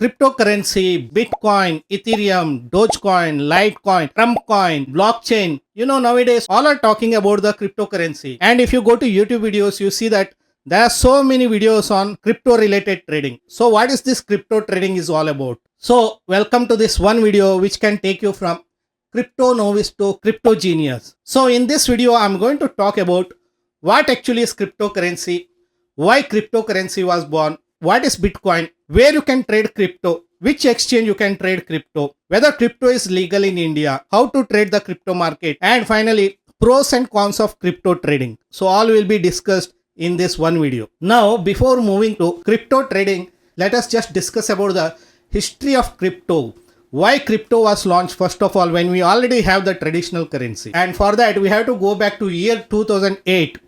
cryptocurrency, Bitcoin, Ethereum, Dogecoin, Litecoin, Trump coin, blockchain. Nowadays all are talking about the cryptocurrency. And if you go to YouTube videos, you see that there are so many videos on crypto related trading. So what is this crypto trading is all about? So welcome to this one video which can take you from crypto novice to crypto genius. So in this video, I'm going to talk about what actually is cryptocurrency, why cryptocurrency was born, what is Bitcoin, where you can trade crypto, which exchange you can trade crypto, whether crypto is legal in India, how to trade the crypto market, and finally, pros and cons of crypto trading. So all will be discussed in this one video. Now, before moving to crypto trading, let us just discuss about the history of crypto. Why crypto was launched first of all when we already have the traditional currency. And for that, we have to go back to year 2008.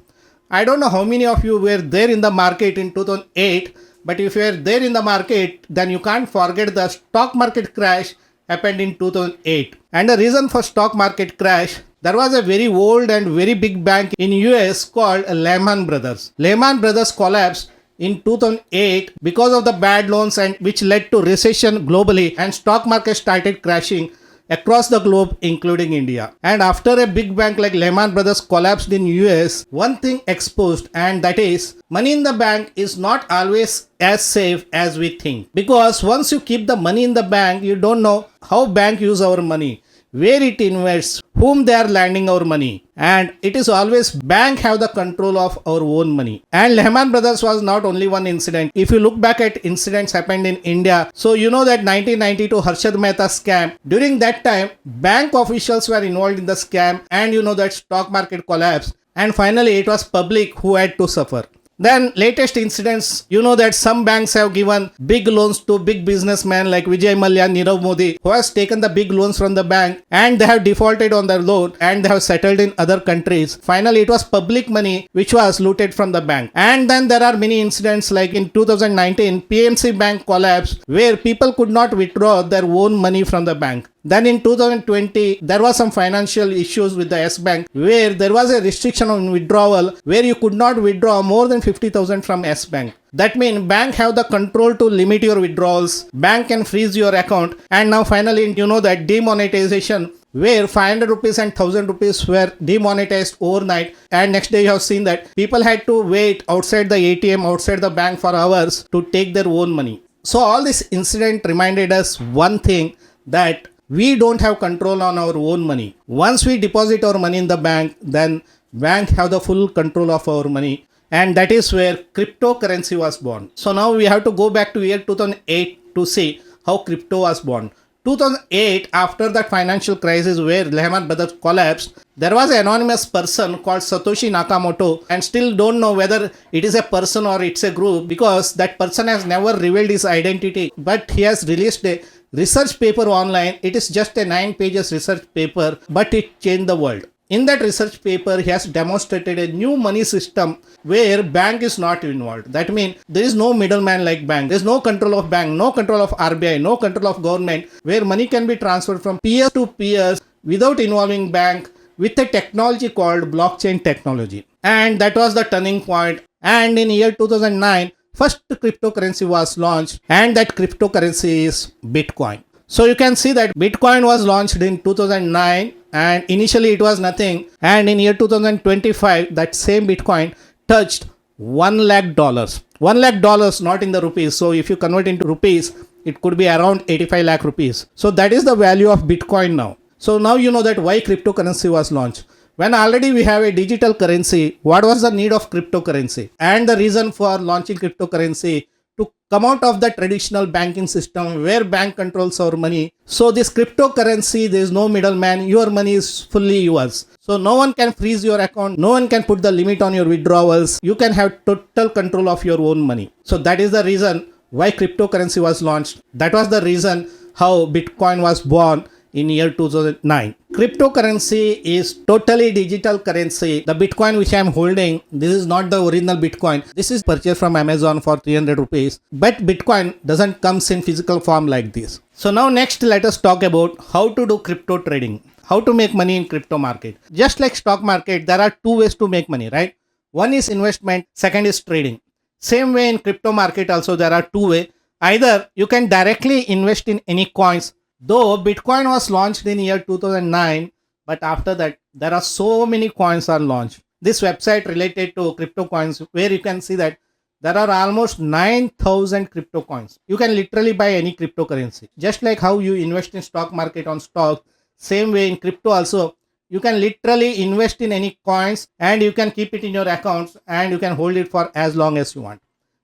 I don't know how many of you were there in the market in 2008. But if you are there in the market, then you can't forget the stock market crash happened in 2008. And the reason for stock market crash, there was a very old and very big bank in US called Lehman Brothers. Lehman Brothers collapsed in 2008 because of the bad loans, and which led to recession globally, and stock market started crashing across the globe, including India. And after a big bank like Lehman Brothers collapsed in US, one thing exposed, and that is money in the bank is not always as safe as we think. Because once you keep the money in the bank, you don't know how bank use our money, where it invests, whom they are lending our money, and it is always bank have the control of our own money. And Lehman Brothers was not only one incident. If you look back at incidents happened in India, so you know that 1992 Harshad Mehta scam, during that time bank officials were involved in the scam, and you know that stock market collapsed, and finally it was public who had to suffer. Then latest incidents, you know that some banks have given big loans to big businessmen like Vijay Mallya, Nirav Modi, who has taken the big loans from the bank, and they have defaulted on their loan and they have settled in other countries. Finally, it was public money which was looted from the bank. And then there are many incidents like in 2019, PMC bank collapsed where people could not withdraw their own money from the bank. Then in 2020, there was some financial issues with the S Bank where there was a restriction on withdrawal where you could not withdraw more than 50,000 from S Bank. That means bank have the control to limit your withdrawals. Bank can freeze your account. And now finally, you know that demonetization where 500 rupees and 1000 rupees were demonetized overnight, and next day you have seen that people had to wait outside the ATM, outside the bank for hours to take their own money. So all this incident reminded us one thing, that we don't have control on our own money. Once we deposit our money in the bank, then bank have the full control of our money, and that is where cryptocurrency was born. So now we have to go back to year 2008 to see how crypto was born. 2008, after that financial crisis where Lehman Brothers collapsed, there was an anonymous person called Satoshi Nakamoto, and still don't know whether it is a person or it's a group, because that person has never revealed his identity, but he has released a research paper online. It is just a 9 pages research paper, but it changed the world. In that research paper, he has demonstrated a new money system where bank is not involved. That means there is no middleman like bank. There is no control of bank, no control of RBI, no control of government, where money can be transferred from peer to peers without involving bank, with a technology called blockchain technology. And that was the turning point. And in year 2009, first cryptocurrency was launched, and that cryptocurrency is Bitcoin. So you can see that Bitcoin was launched in 2009, and initially it was nothing, and in year 2025 that same Bitcoin touched $1 lakh. $1 lakh, not in the rupees. So if you convert into rupees, it could be around 85 lakh rupees. So that is the value of Bitcoin now. So now you know that why cryptocurrency was launched. When already we have a digital currency, what was the need of cryptocurrency? And the reason for launching cryptocurrency, to come out of the traditional banking system where bank controls our money. So this cryptocurrency, there is no middleman, your money is fully yours. So no one can freeze your account, no one can put the limit on your withdrawals. You can have total control of your own money. So that is the reason why cryptocurrency was launched. That was the reason how Bitcoin was born in year 2009. Cryptocurrency is totally digital currency. The Bitcoin which I am holding, this is not the original Bitcoin. This is purchased from Amazon for 300 rupees. But Bitcoin doesn't come in physical form like this. So now next let us talk about how to do crypto trading. How to make money in crypto market. Just like stock market, there are two ways to make money, right? One is investment, second is trading. Same way in crypto market also there are two ways. Either you can directly invest in any coins, though Bitcoin was launched in year 2009, but after that there are so many coins are launched. This website related to crypto coins, where you can see that there are almost 9,000 crypto coins. You can literally buy any cryptocurrency. Just like how you invest in stock market on stock, same way in crypto also, you can literally invest in any coins and you can keep it in your accounts and you can hold it for as long as you want.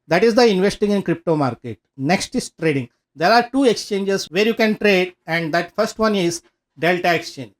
That is the investing in crypto market. Next is trading. There are two exchanges where you can trade, and that first one is Delta Exchange.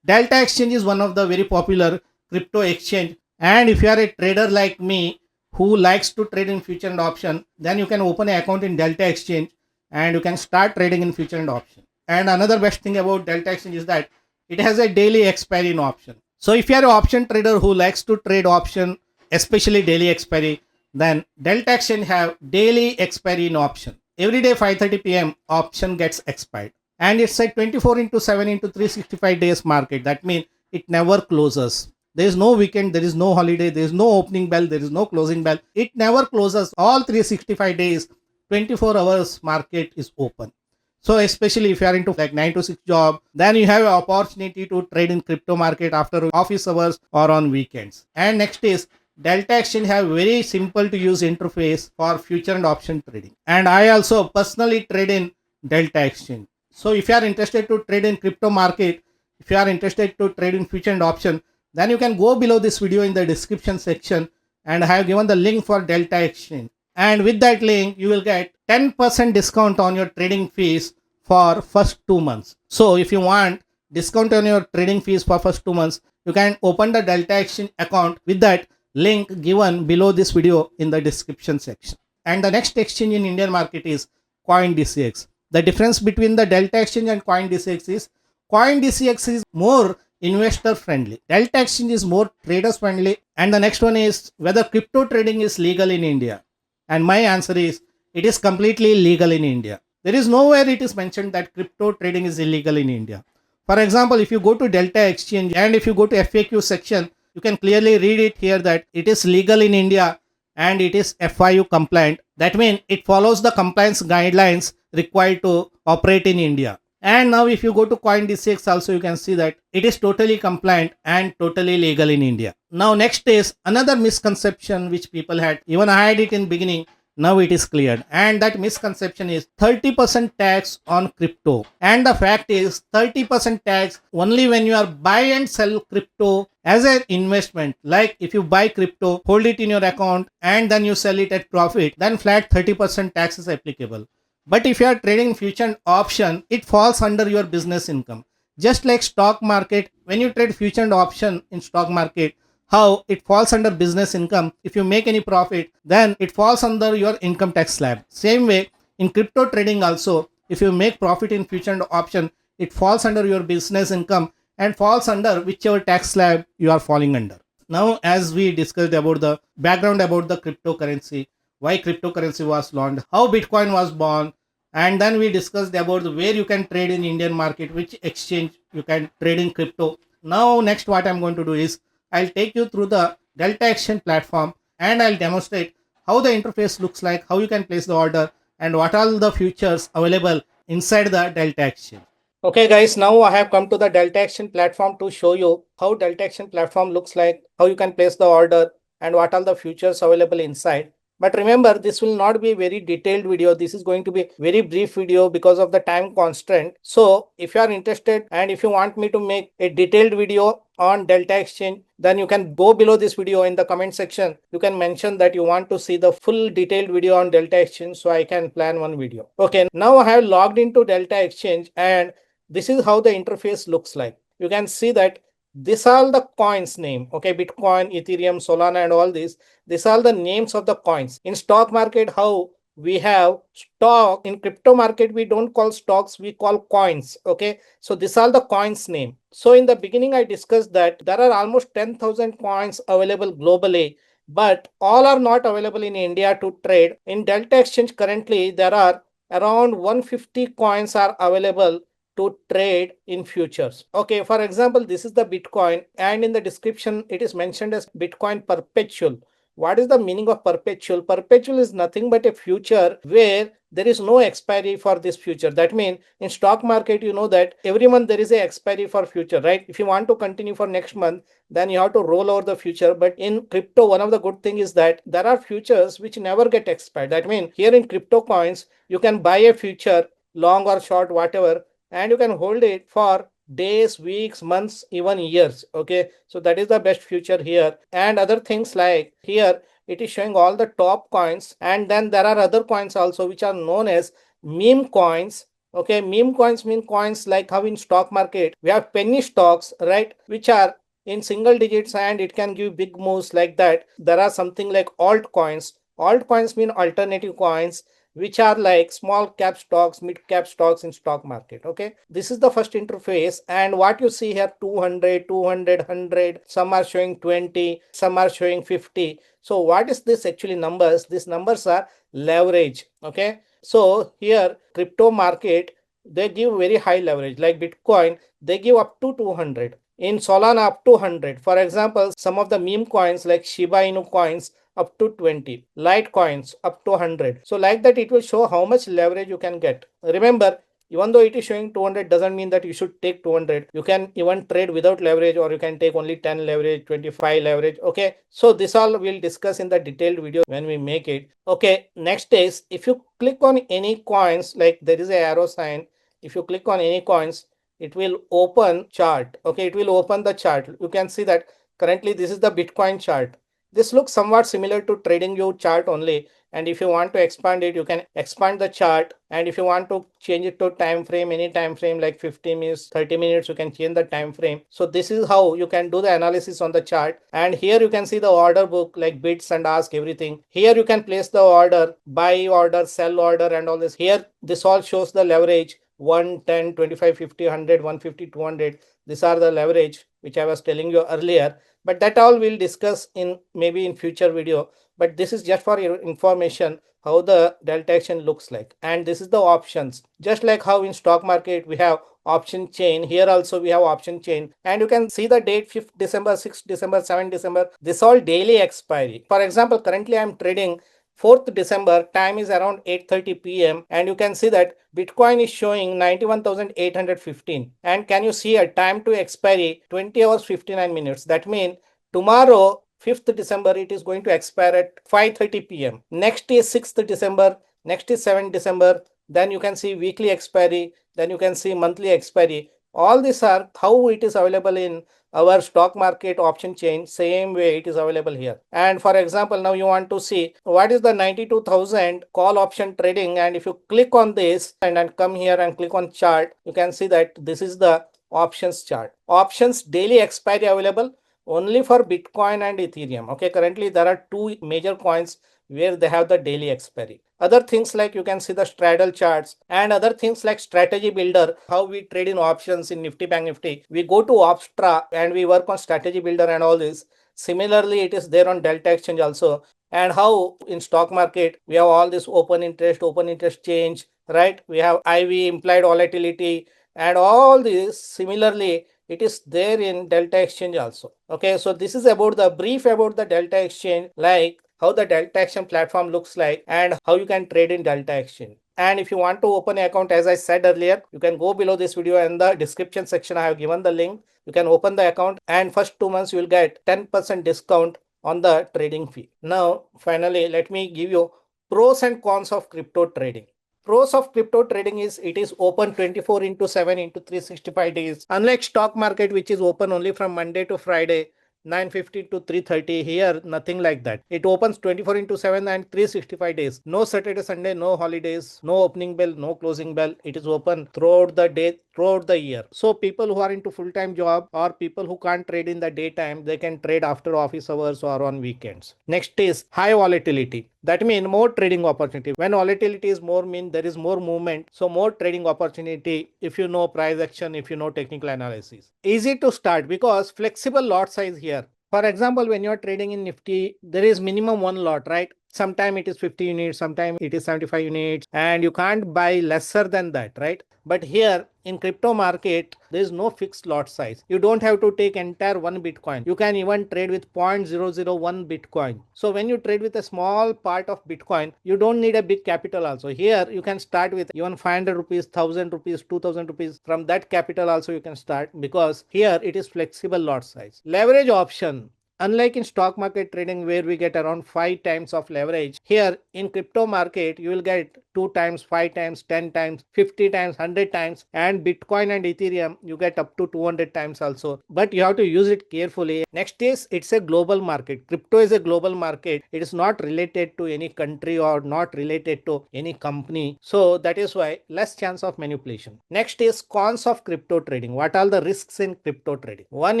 Delta Exchange is one of the very popular crypto exchange, and if you are a trader like me who likes to trade in future and option, then you can open an account in Delta Exchange and you can start trading in future and option. And another best thing about Delta Exchange is that it has a daily expiry in option. So if you are an option trader who likes to trade option, especially daily expiry, then Delta Exchange have daily expiry in option. Every day 5:30 p.m. option gets expired. And it's a 24 into 7 into 365 days market. That means it never closes. There is no weekend, there is no holiday, there is no opening bell, there is no closing bell. It never closes. All 365 days, 24 hours market is open. So especially if you are into like 9 to 6 job, then you have an opportunity to trade in crypto market after office hours or on weekends. And next is Delta Exchange have very simple to use interface for future and option trading. And I also personally trade in Delta Exchange. So if you are interested to trade in crypto market, if you are interested to trade in future and option, then you can go below this video in the description section and I have given the link for Delta Exchange. And with that link, you will get 10% discount on your trading fees for first 2 months. So if you want discount on your trading fees for first 2 months, you can open the Delta Exchange account with that link given below this video in the description section. And the next exchange in Indian market is CoinDCX. The difference between the Delta Exchange and CoinDCX is CoinDCX is more investor friendly. Delta Exchange is more traders friendly. And the next one is whether crypto trading is legal in India. And my answer is it is completely legal in India. There is nowhere it is mentioned that crypto trading is illegal in India. For example, if you go to Delta Exchange and if you go to FAQ section, you can clearly read it here that it is legal in India and it is FIU compliant. That means it follows the compliance guidelines required to operate in India. And now if you go to CoinDCX also, you can see that it is totally compliant and totally legal in India. Now next is another misconception which people had. Even I had it in beginning. Now it is cleared, and that misconception is 30% tax on crypto. And the fact is 30% tax only when you are buy and sell crypto as an investment. Like if you buy crypto, hold it in your account and then you sell it at profit, then flat 30% tax is applicable. But if you are trading future and option, it falls under your business income. Just like stock market, when you trade future and option in stock market, how it falls under business income. If you make any profit, then it falls under your income tax slab. Same way in crypto trading also, if you make profit in future and option, it falls under your business income and falls under whichever tax slab you are falling under. Now, as we discussed about the background about the cryptocurrency, why cryptocurrency was launched, how Bitcoin was born, and then we discussed about where you can trade in Indian market, which exchange you can trade in crypto. Now, next what I'm going to do is I'll take you through the Delta Exchange platform and I'll demonstrate how the interface looks like, how you can place the order, and what are the features available inside the Delta Exchange. Okay guys, now I have come to the Delta Exchange platform to show you how Delta Exchange platform looks like, how you can place the order, and what are the features available inside. But remember, this will not be a very detailed video. This is going to be very brief video because of the time constraint. So if you are interested and if you want me to make a detailed video on Delta Exchange, then you can go below this video in the comment section. You can mention that you want to see the full detailed video on Delta Exchange so I can plan one video. Okay, now I have logged into Delta Exchange and this is how the interface looks like. You can see that these are the coins name. Okay, Bitcoin, Ethereum, Solana and all these are the names of the coins. In stock market, how we have stock, in crypto market we don't call stocks, we call coins. Okay, so these are the coins name. So in the beginning I discussed that there are almost 10,000 coins available globally, but all are not available in India to trade. In Delta Exchange currently there are around 150 coins are available to trade in futures. Okay, for example, this is the Bitcoin and in the description it is mentioned as Bitcoin perpetual. What is the meaning of perpetual? Perpetual is nothing but a future where there is no expiry for this future. That means in stock market, you know that every month there is a expiry for future, right? If you want to continue for next month, then you have to roll over the future. But in crypto, one of the good thing is that there are futures which never get expired. That means here in crypto coins, you can buy a future, long or short, whatever, and you can hold it for days, weeks, months, even years. Okay, so that is the best future here. And other things like here it is showing all the top coins, and then there are other coins also which are known as meme coins. Okay, meme coins mean coins like how in stock market we have penny stocks, right, which are in single digits and it can give big moves like that. There are something like altcoins. Altcoins mean alternative coins which are like small cap stocks, mid cap stocks in stock market. Okay, this is the first interface, and what you see here, 200, 200, 100, some are showing 20, some are showing 50. So what is this actually numbers? These numbers are leverage. Okay, so here crypto market, they give very high leverage. Like Bitcoin, they give up to 200, in Solana up to 100. For example, some of the meme coins like Shiba Inu coins up to 20, Litecoins up to 100. So like that, it will show how much leverage you can get. Remember, even though it is showing 200 doesn't mean that you should take 200. You can even trade without leverage, or you can take only 10 leverage, 25 leverage. Okay, so this all we'll discuss in the detailed video when we make it. Okay, next is if you click on any coins, like there is a arrow sign. If you click on any coins, it will open chart. Okay, it will open the chart. You can see that currently this is the Bitcoin chart. This looks somewhat similar to TradingView chart only, and if you want to expand it, you can expand the chart. And if you want to change it to time frame, any time frame like 15 minutes, 30 minutes, you can change the time frame. So this is how you can do the analysis on the chart. And here you can see the order book, like bids and ask, everything. Here you can place the order, buy order, sell order, and all this. Here this all shows the leverage: 1, 10, 25, 50, 100, 150, 200. These are the leverage which I was telling you earlier, but that all we'll discuss in maybe in future video. But this is just for your information how the delta action looks like. And this is the options. Just like how in stock market we have option chain, here also we have option chain, and you can see the date: 5th December, 6th December, 7th December. This all daily expiry. For example, currently I am trading 4th December, time is around 8:30 p.m. and you can see that Bitcoin is showing 91,815. And can you see a time to expiry 20 hours 59 minutes? That means tomorrow 5th December it is going to expire at 5:30 p.m. Next is 6th December, next is 7th December, then you can see weekly expiry, then you can see monthly expiry. All these are how it is available in our stock market option chain. Same way it is available here. And for example, now you want to see what is the 92,000 call option trading, and if you click on this and then come here and click on chart, you can see that this is the options chart. Options daily expiry available only for Bitcoin and Ethereum. Okay, currently there are two major coins where they have the daily expiry. Other things like you can see the straddle charts and other things like strategy builder, how we trade in options in Nifty Bank Nifty. We go to Opstra and we work on strategy builder and all this. Similarly, it is there on Delta Exchange also. And how in stock market we have all this open interest change, right? We have IV, implied volatility, and all this. Similarly, it is there in Delta Exchange also. Okay, so this is about the brief about the Delta Exchange, like how the Delta Exchange platform looks like and how you can trade in Delta Exchange. And if you want to open an account, as I said earlier, you can go below this video and the description section. I have given the link. You can open the account, and first 2 months you will get 10% discount on the trading fee. Now, finally, let me give you pros and cons of crypto trading. Pros of crypto trading is it is open 24 into 7 into 365 days. Unlike stock market, which is open only from Monday to Friday, 9:50 to 3:30, here nothing like that. It opens 24 into 7 and 365 days. No Saturday, Sunday, no holidays, no opening bell, no closing bell. It is open throughout the day, throughout the year. So people who are into full-time job or people who can't trade in the daytime, they can trade after office hours or on weekends. Next is high volatility. That means more trading opportunity. When volatility is more, mean there is more movement. So more trading opportunity if you know price action, if you know technical analysis. Easy to start because flexible lot size here. For example, when you are trading in Nifty, there is minimum one lot, right? Sometime it is 50 units, sometime it is 75 units, and you can't buy lesser than that, right? But here in crypto market, there is no fixed lot size. You don't have to take entire one Bitcoin. You can even trade with 0.001 Bitcoin. So when you trade with a small part of Bitcoin, you don't need a big capital also. Here you can start with even 500 rupees, 1000 rupees, 2000 rupees. From that capital also you can start, because here it is flexible lot size. Leverage option. Unlike in stock market trading where we get around 5 times of leverage, here in crypto market you will get 2 times, 5 times, 10 times, 50 times, 100 times, and Bitcoin and Ethereum you get up to 200 times also. But you have to use it carefully. Next is, it's a global market. Crypto is a global market. It is not related to any country or not related to any company. So that is why less chance of manipulation. Next is cons of crypto trading. What are the risks in crypto trading? One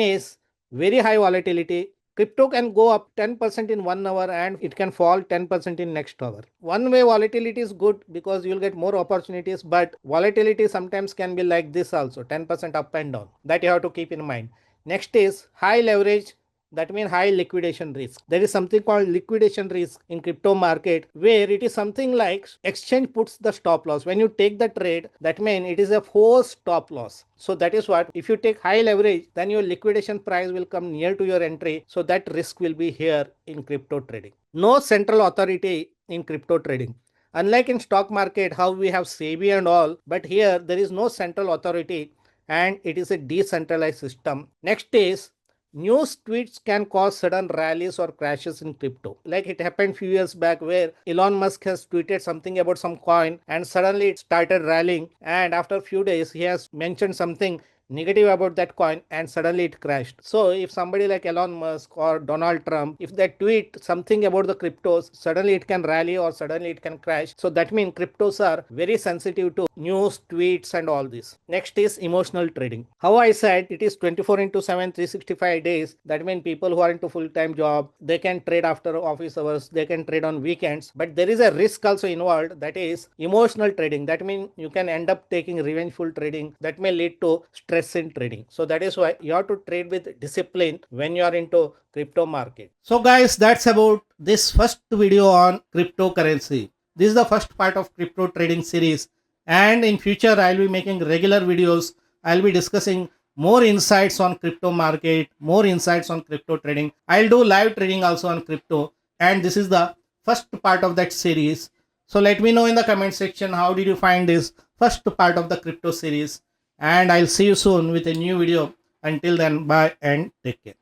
is very high volatility. Crypto can go up 10% in 1 hour and it can fall 10% in next hour. One way volatility is good because you will get more opportunities, but volatility sometimes can be like this also, 10% up and down. That you have to keep in mind. Next is high leverage. That means high liquidation risk. There is something called liquidation risk in crypto market, where it is something like exchange puts the stop loss. When you take the trade, that means it is a forced stop loss. So that is what, if you take high leverage, then your liquidation price will come near to your entry. So that risk will be here in crypto trading. No central authority in crypto trading. Unlike in stock market, how we have SEBI and all, but here there is no central authority and it is a decentralized system. Next is, news tweets can cause sudden rallies or crashes in crypto. Like it happened few years back where Elon Musk has tweeted something about some coin and suddenly it started rallying, and after a few days he has mentioned something negative about that coin and suddenly it crashed. So if somebody like Elon Musk or Donald Trump, if they tweet something about the cryptos, suddenly it can rally or suddenly it can crash. So that means cryptos are very sensitive to news, tweets and all this. Next is emotional trading. How I said, it is 24 into 7, 365 days. That means people who are into full-time job, they can trade after office hours, they can trade on weekends, but there is a risk also involved, that is emotional trading. That means you can end up taking revengeful trading that may lead to stress in trading. So that is why you have to trade with discipline when you are into crypto market. So guys, that's about this first video on cryptocurrency. This is the first part of crypto trading series, and in future I'll be making regular videos. I'll be discussing more insights on crypto market, more insights on crypto trading. I'll do live trading also on crypto, and this is the first part of that series. So let me know in the comment section, how did you find this first part of the crypto series, and I'll see you soon with a new video. Until then, bye and take care.